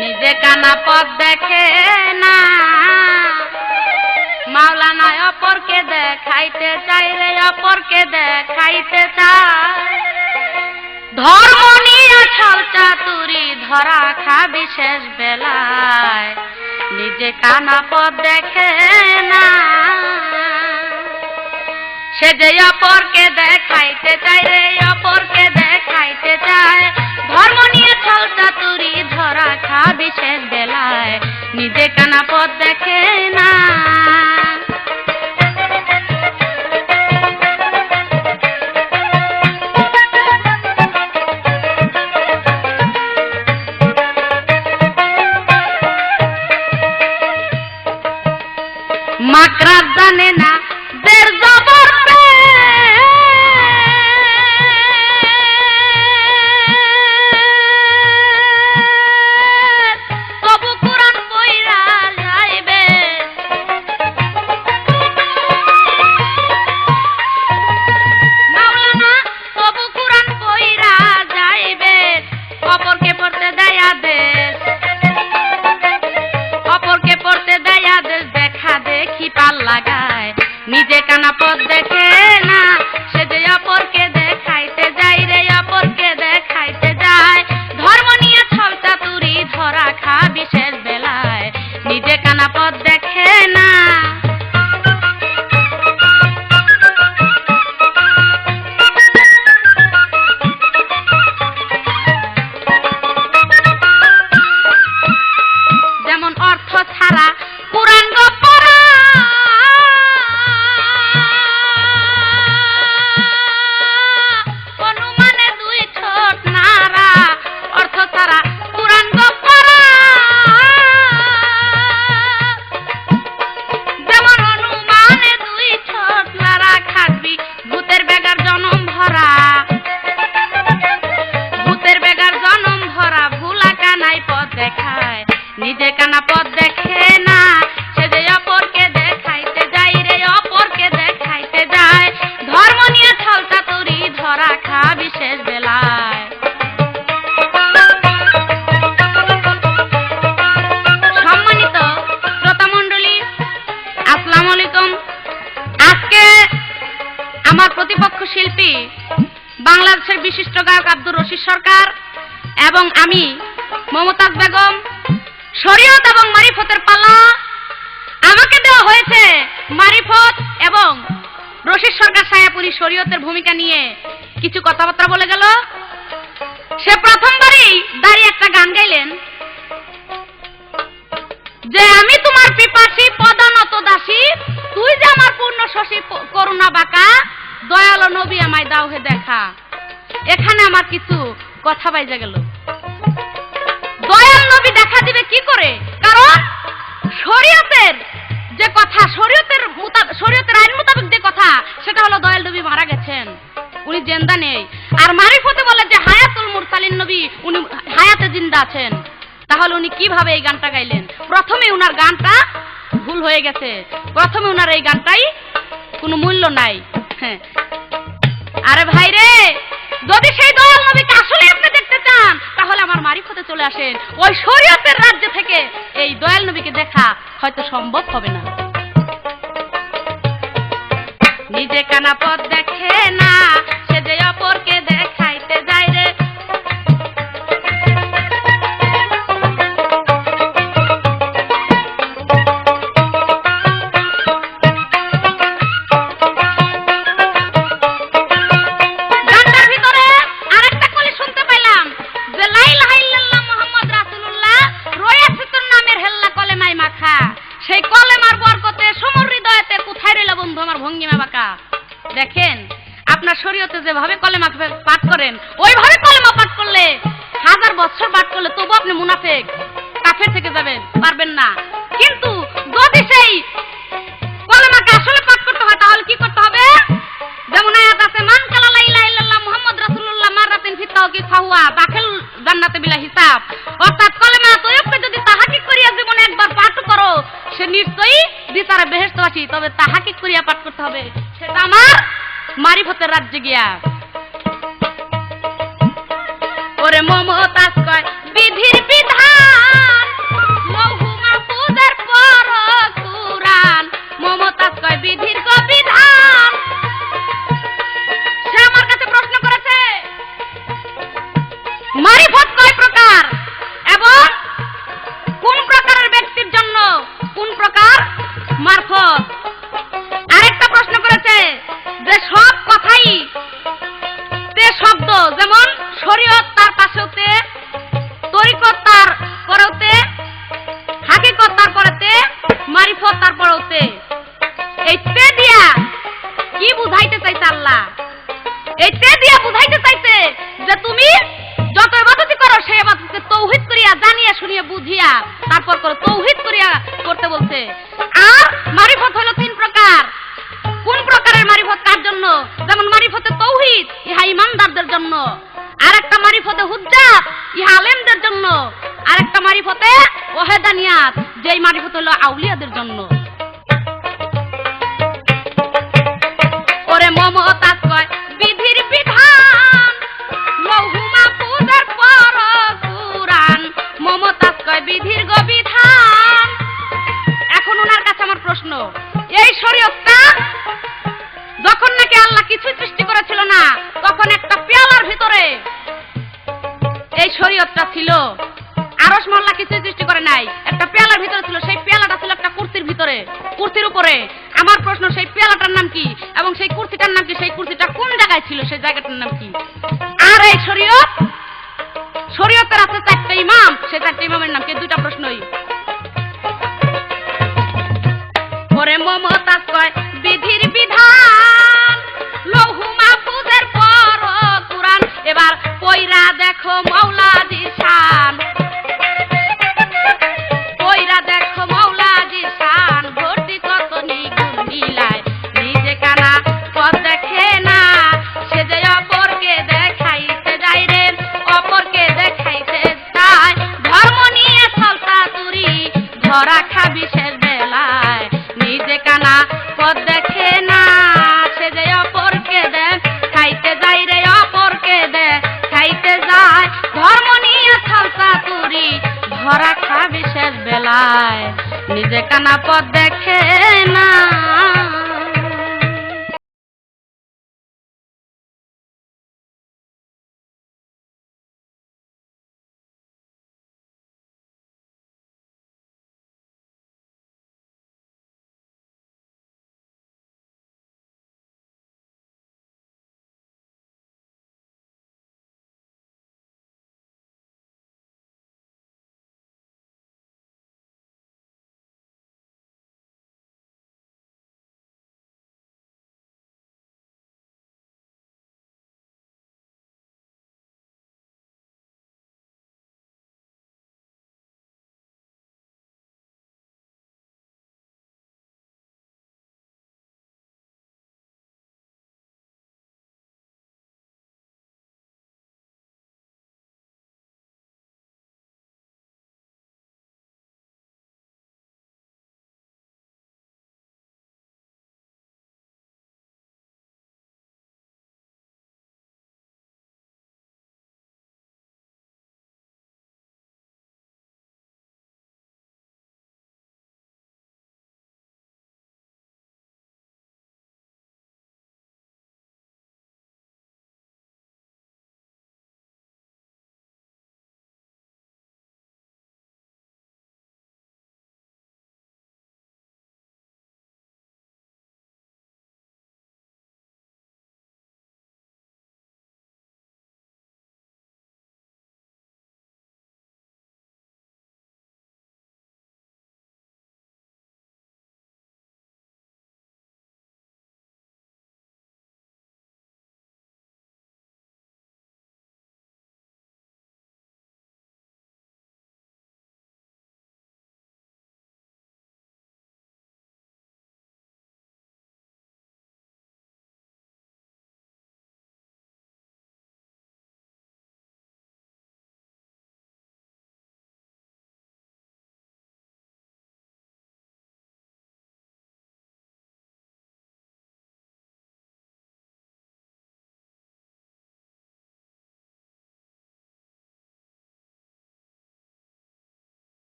নিজে কানা পথ দেখে না, মাওলানা অপরকে দেখাইতে চাই রে, অপরকে দেখাইতে চায়। ধর্ম নিয়ে ছল চাতুরি ধরা খাবি শেষ বেলায়, নিজে কানা পথ দেখে না। সে যে অপরকে দেখাইতে চায় রে, অপরকে দেখাইতে চায়। ধর্ম নিয়ে ছল চাতুরি ধরা খাবি শেষ বেলায়, নিজে কানা পথ দেখে না। মাকড়া জানে না দের জবর পে, তবু কুরআন পইরা যাইবে। মাওলানা তবু কুরআন পইরা যাইবে, অপরকে পড়তে দেয় আদেশ, অপরকে পড়তে দেয় আদেশ, দেখা দেখি পাল লাগায়, নিজে কানা পথ দেখে না। সে যে অপরকে দেখাইতে যাই রে, অপরকে দেখাইতে যায়। ধর্ম নিয়ে ছল চাতুরি ধরা খাবি শেষ বেলায়, নিজে কানা পথ দেখে না। যেমন অর্থ ছাড়া কুরআন পড়া, অনুমানে দুই ছোট নারা। অর্থ ছাড়া কুরআন পড়া, যেমন অনুমানে দুই ছোট নারা। খাটবি ভূতের বেগার জনম ভরা, ভূতের বেগার জনম ভরা। ভুলা কানাই পথ দেখায়, নিজে কানা পথ দেখে না। সে যে অপরকে দেখাইতে যাই রে, অপরকে দেখাইতে যায়। ধর্ম নিয়ে ছল চাতুরি ধরা খাবি শেষ বেলায়। সম্মানিত শ্রোতা মণ্ডলী, আসসালামু আলাইকুম। আজকে আমার প্রতিপক্ষ শিল্পী বাংলাদেশের বিশিষ্ট গায়ক আব্দুর রশিদ সরকার এবং আমি মমতাজ বেগম, শরীয়ত এবং মারিফতের পালা। আমাকে দেওয়া হয়েছে মারিফত এবং রশিদ সরকার সায়াপুরী শরীয়তের ভূমিকা নিয়ে কিছু কথাবার্তা বলে গেল। সে প্রথমবারই দাঁড়িয়ে একটা গান গাইলেন যে আমি তোমার পিপাসী পদানত দাসী, তুই যে আমার পূর্ণ শশী করুণা বাঁকা, দয়ালো নবী আমায় দাও হে দেখা। এখানে আমার কিছু কথা বাইজা গেল। দয়াল নবী দেখা দিবে কি করে? কারণ শরীয়তের যে কথা, শরীয়তের আইন মোতাবেক যে কথা, সেটা হলো দয়াল নবী মারা গেছেন, উনি জিন্দা নেই। আর মারিফতে বলে যে হায়াতুল মুরসালিন নবী, উনি হায়াতে জিন্দা আছেন। তাহলে উনি কিভাবে এই গানটা গাইলেন? প্রথমে উনার গানটা ভুল হয়ে গেছে, প্রথমে উনার এই গানটাই কোনো মূল্য নাই। হ্যাঁ, আরে ভাই রে, যদি সেই দয়াল নবীকে আসলে আপনি দেখতে চান, তাহলে আমার মারিফতে চলে আসেন। ওই শরীয়তের রাজ্য থেকে এই দয়াল নবীকে দেখা হয়তো সম্ভব হবে না। নিজে কানা পথ দেখে না, সে যে অপরকে দেখাইতে যায় রে। দেখেন, আপনার শরীয়তে যেভাবে কলেমা পাঠ করেন, ওইভাবে কলেমা পাঠ করলে, 1000 বছর পাঠ করলে তবু আপনি মুনাফিক কাফের থেকে যাবেন, পারবেন না। কিন্তু যদি সেই কলেমাকে আসলে পাঠ করতে হয়, তাহলে কি করতে হবে? যেমন আয়াত আছে, মান কালা লা ইলাহা ইল্লাল্লাহ মুহাম্মদ রাসূলুল্লাহ মারাতিন ফি তাওকি ফাহুয়া দাখিল জান্নাতে বিলা হিসাব। অর্থাৎ কলেমা তয়্যবকে যদি তাহকিক করিয়া জীবনে একবার পাঠ করো, সে নিশ্চয়ই বিচারে বেহেশতবাসী। তবে তাহকিক করিয়া পাঠ করতে হবে, সেটা আমার মারিফতের রাজ্যে গিয়া। ওরে মমতাজ কয় বিধির বিধান, ওহেদানিয়াত যেই মারিফত হলো আউলিয়াদের জন্য। ওরে মমতাজ কয় বিধির বিধান লৌহ মাহফুজের পর কুরআন, মমতাজ কয় বিধির গো বিধান। এখন ওনার কাছে আমার প্রশ্ন, এই শরীয়তটা যখন নাকি আল্লাহ কিছুই সৃষ্টি করেছিল না, তখন একটা পেয়ালার ভিতরে এই শরীয়তটা ছিল। আরশ মহল্লা কিছুই সৃষ্টি করে নাই, একটা পেয়ালার ভিতরে ছিল। সেই পেয়ালাটা ছিল একটা কুর্তির ভিতরে, কুর্তির উপরে। আমার প্রশ্ন, সেই পেয়ালাটার নাম কি এবং সেই কুর্তিটার নাম কি? সেই কুর্তিটা কোন জায়গায় ছিল? সেই জায়গাটার নাম কি? আর এই শরীয়ত, শরীয়তের আছে 4টা ইমাম, সেই 4টা ইমামের নাম কি? 2টা প্রশ্নই। ওরে মমতাজ কয় বিধির বিধান লৌহ মাহফুজের পর কুরআন। এবার পয়রা দেখো মাওলাজির শান, পয়রা দেখো মাওলাজির শান। ভর্তি কত নিগুণ মিলায়, নিজে কানা পথ দেখে না, সে যে অপরকে দেখাইতে যায় রে, অপরকে দেখাইতে যায়। ধর্ম নিয়ে চলতা তুরি ধরা খাবি শেষ বেলায়, নিজে কানা পথ দেখে না, সে যে অপরকে দেখাইতে যায় রে, অপরকে দেখাইতে যায়। ধর্ম নিয়ে চলতা তুরি ধরা খাবি শেষ বেলায়, নিজে কানা পথ দেখ